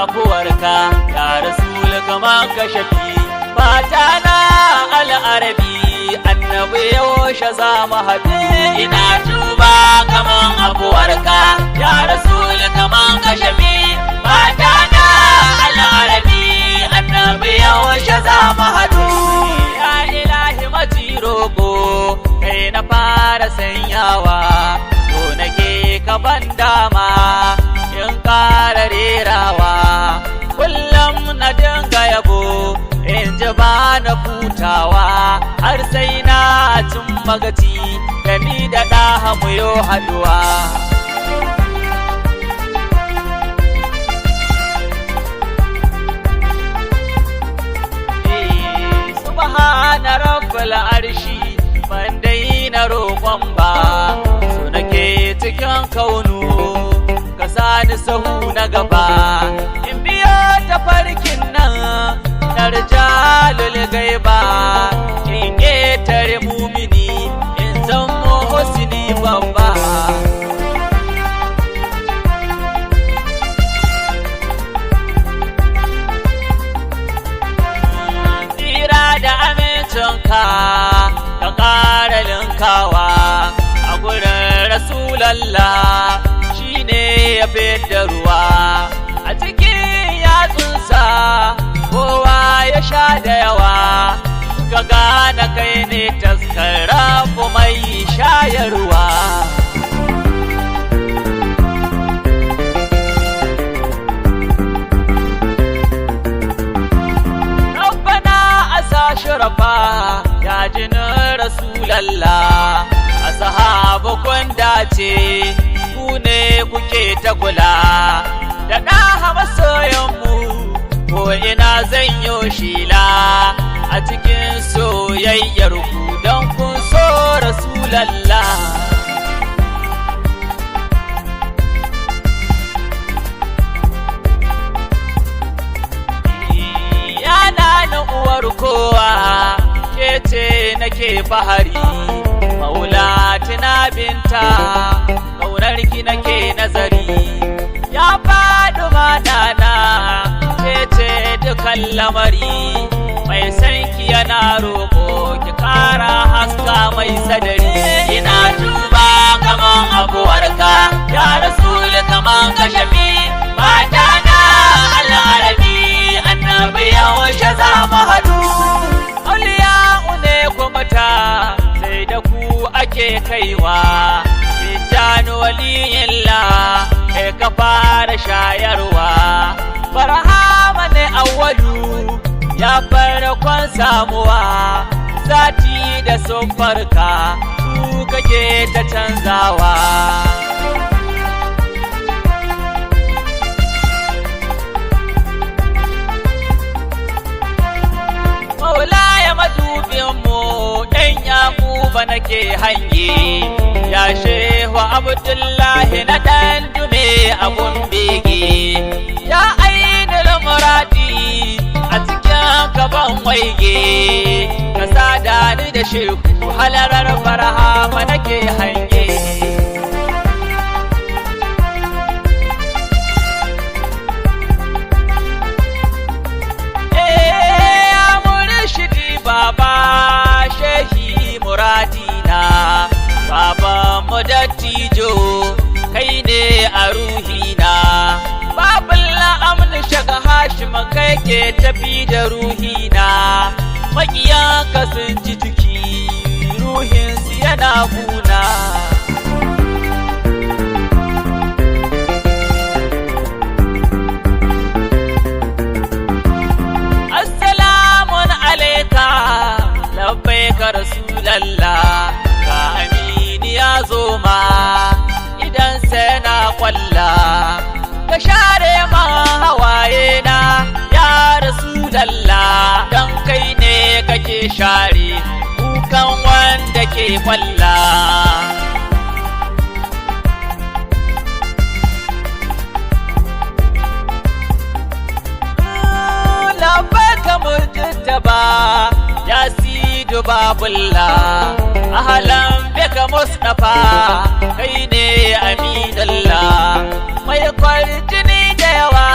afuwarka ya rasul kaman kashafi fata na al'arabi annabi yaushe za mu haɗu ina tuba kaman afuwarka ya rasul kaman kashafi fata na al'arabi annabi yaushe za mu haɗu ya ilahi matiroko kai na fara sanyawa so nake ka ban dama in ƙara rerawa kullum na dinga yabo in ji ba na hutawa har sai na cin magaci gani da ɗaha mu yo haduwa subhana rabbul arshi ban daina roƙon ba so nake cikin kaunu ka sani sahu na gaba in biyo ta farkin nan na rijalul gaiba in ƙetare mumini in zamo husni babba tsira da amincinka ka ƙara linkawa a gurin rasulallah ne ya da ruwa a cikin yatsunsa kowa ya sha da yawa ka gane kai ne taskara mai shayarwa rabbana asa shurafa ya jinin rasulallah a sahabu kun dace ne kuke ta kula da ɗaha masoyanmu ko ina zan yo shila a cikin soyayyar ku don kun so rasulallah yana na uwar kowa ke ce nake fahari maulatina binta ƙaunarki nake nazari ya faɗi madana ke ce dukan lamari mai sanki yana roƙo ki ƙara haska mai sadari ina tuba kaman abuwarka ya rasul kaman kashafi madana al'arabi annabi yaushe za mu haɗu auliya'u ne kuma ta sai da ku ake kaiwa Tijjani waliyillah kai ka fara shayarwa barhama ne awwalu ya farkon samuwa zati da siffarka su kake ta canzawa maula ya madubinmu ɗan yakuba nake hange ya shehu abdullahi na ɗan dume abun bege ya ainihin muradi a cikin gaban waige ka sada ni da shehu halarar barhama nake hange baba shehi muradina baba mu dattijo kai ne a ruhina babul la'amn shaga hashim kai ke tafi da ruhina makiyanka sun ji jiki ruhinsu yana kuna labbaika rasulallah ka amini ya zo ma share kukan wanda ke kwalla. Labbarka mujtaba ya sidu babullah, ahlan bika Mustafa kai ne aminallah, mai kwarjini da yawa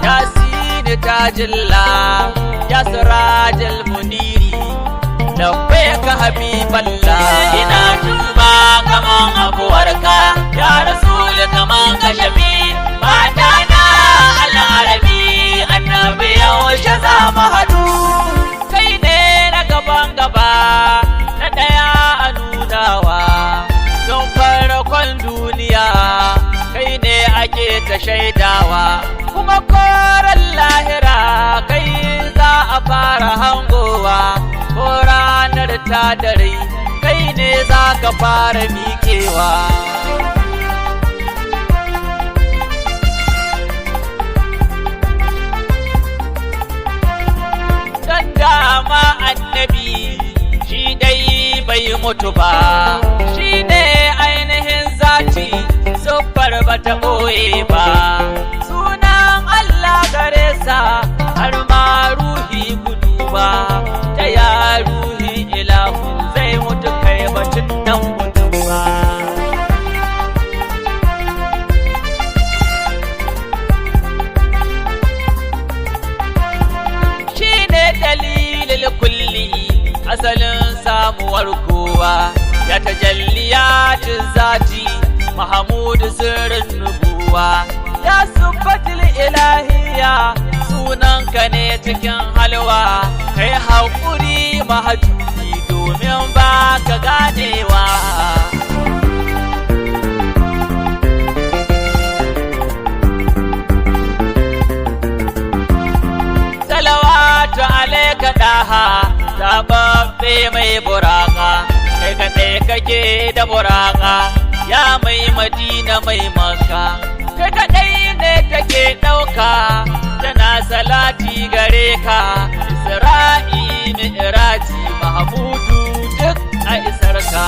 ya sidu tajillah, ya sirajal muniri labbaika habiballah. Ina tuba kaman abuwarka ya rasul kaman kashafi matana al-arabi annabi yaushe za mu hadu. Kai ne na gaban gaba na daya a nunawa don farkon duniya, kai ne ake ta shaidawa kuma koran lahira kai za a fara hangowa, ko ranar ta dare kai ne za ka fara miƙewa. Dan dama annabi shi dai bai mutu ba, shi ne ainihin zati siffar bata ɓoye ba, sunan Allah gare sa har ma ruhi gudu ba, ta ya ruhi ilahu zai mutu kai bacin nan mutu ba. Shi ne dalilin kulli asalin samuwar kowa, ya tajalliyatin zati Mahamudu sirrin nubuwa, ya siffatul ilahiyya sunanka ne cikin halwa, kai haƙuri mahajubi domin ba ka ganewa. Salawatu alaika ɗaha zababbe mai buraka, kai kaɗai kake da buraka ya mai Madina mai Makka, kai kaɗai ne take ɗauka tana salati gare ka, Isra'i mi'raji Mahmudu duk a isarka.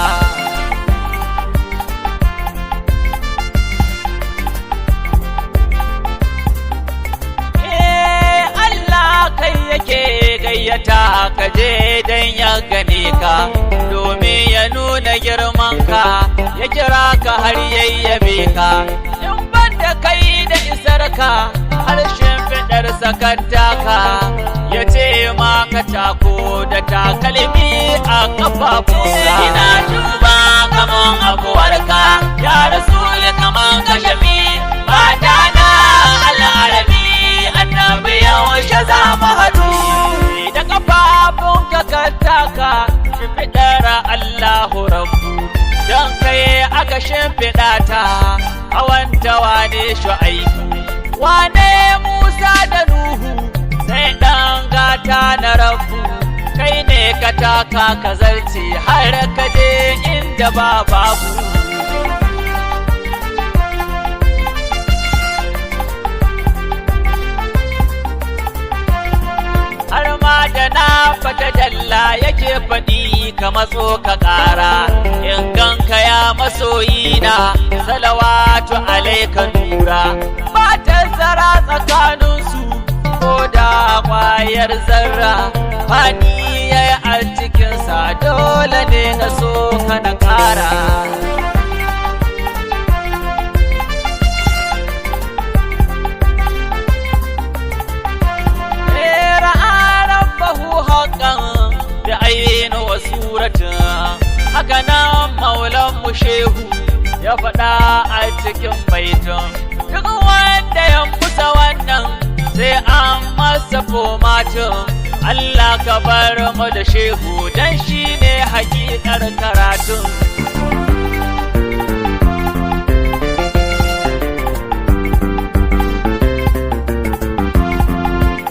Allah kai yake gayyata ka je dan ya gane ka, domin ya nuna girmanka ya kira ka har yayyabe ka. In banda kai da isarka harshen fidar sakantaka, ya ce ma ka tako da takalmi a kafafunka. Ina tuba kaman abuwarka ya rasul kaman kashafi matana al-arabi annabi yaushe za mu hadu. Da kafafunka ka taka shimfiɗar Allahu rabbu, don kai aka shimfiɗa ta hawan wane Shu'aibu, wane Musa da Nuhu, sai ɗan gata na Rabbu, kai ne ka taka ka zarce har ka je inda ba babu. Har ma da na fata dalla yake faɗi ka matso ka ƙara, in ganka ya masoyina salawatu alaika nura, ba tazara tsakaninsu ko da ƙwayar zarra, fani ya yi a cikinsa dole ne na so ka na ƙara. Da ainihin wa suratin haka nan maulan mu shehu ya faɗa a cikin baitin, duk wanda ya musa wannan sai an masa fomatin. Allah ka bar mu da shehu dan shi ne hakikar karatun.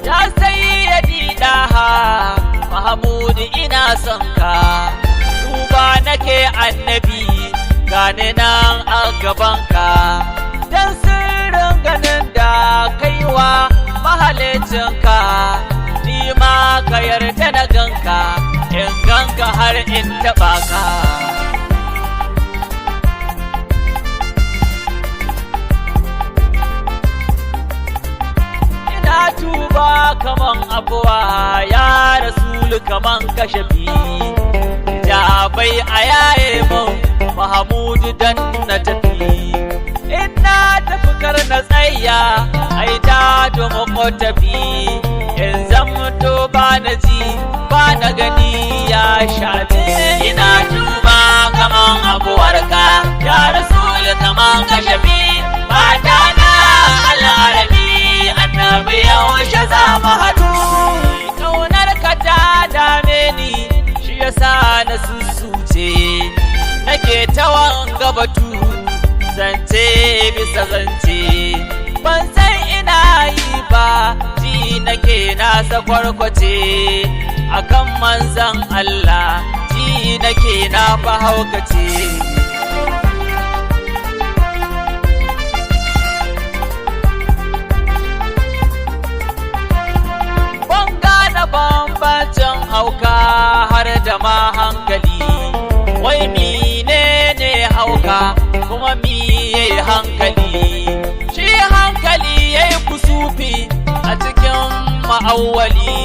Ya sayyadi daha Mahamudu ina son ka, duba nake annabi gane nan a gabanka, don sirrin ganin da kaiwa mahalicinka, ni ma ka yarda na ganka in ganka har in taɓa ka. Ina tuba kaman abuwa ya Rasulu kaman kashafi, jabai a yaye mun Mahamudu dan na tafi. Ina tafi kar na tsaya ai da domin tafi, in zamto ba na ji ba na gani ya shafe. Ina tuba kaman abuwarka ya Rasulu kaman kashafi, fata na al'arabi annabi yaushe za mu haɗu. Ƙaunar ka ta dame ni shi yasa na susuce, nake tawan gabatu zance bisa zance, ban san ina yi ba ji nake nasa kwarkwace, akan manzan Allah ji nake na fahaukace. Ban gane bambancin hauka har da ma hankali, wai menene hauka kuma miye hankali? Shi hankali yayi kusufi a cikin ma'awwali,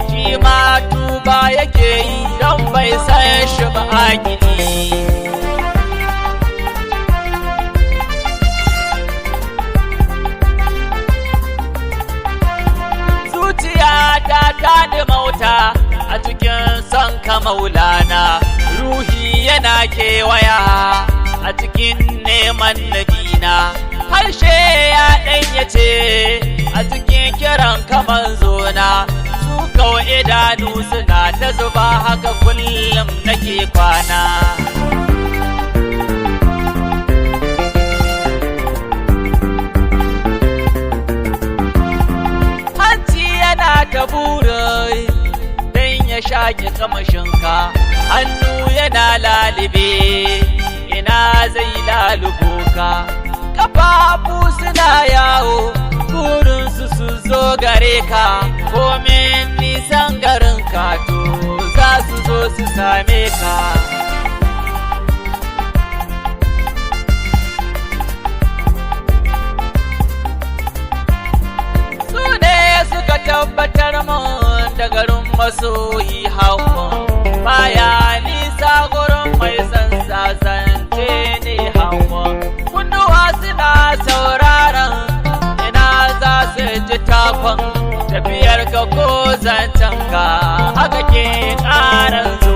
shi ma tuba yake yi don bai san shi ba akili. Zuciya ta da mauta a cikin son ka maulana, ruhi yana kewaya a cikin neman nabina, harshe ya ɗanyace a cikin kiran kamar zona, su kawai idanu suna ta zuba haka kullum nake kwana. Hanci yana ta burai don ya shaƙi kamashinka, hannu yana lalibe ina zai lalubo ka, kafafu suna yawo burinsu su zo gare ka, komin nisan garin ka to za su zo su same ka. Su ne suka tabbatar mun da garin masoyi hawan baya nisa gurin mai sansa zance ne hawan, kunnuwa suna sauraron ina za su ji takon tafiyar ka ko zancen ka haka ke ƙaran zo.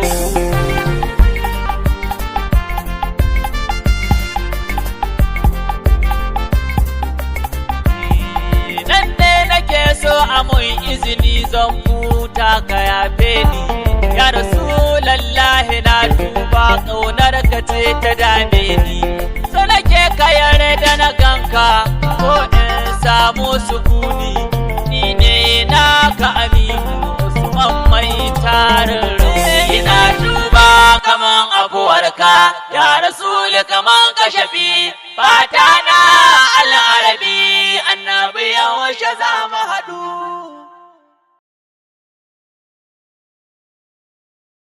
Nan ne nake so a mun izini zan huta ka yafe ni, ya Rasulallahi na tuba ƙaunar ka ce ta dame ni, so nake ka yarda na ganka ko in samu sukuni, ni ne naka Aminu Usman mai tarin rai. Ina tuba kaman abuwarka ya Rasulu kaman kashafi,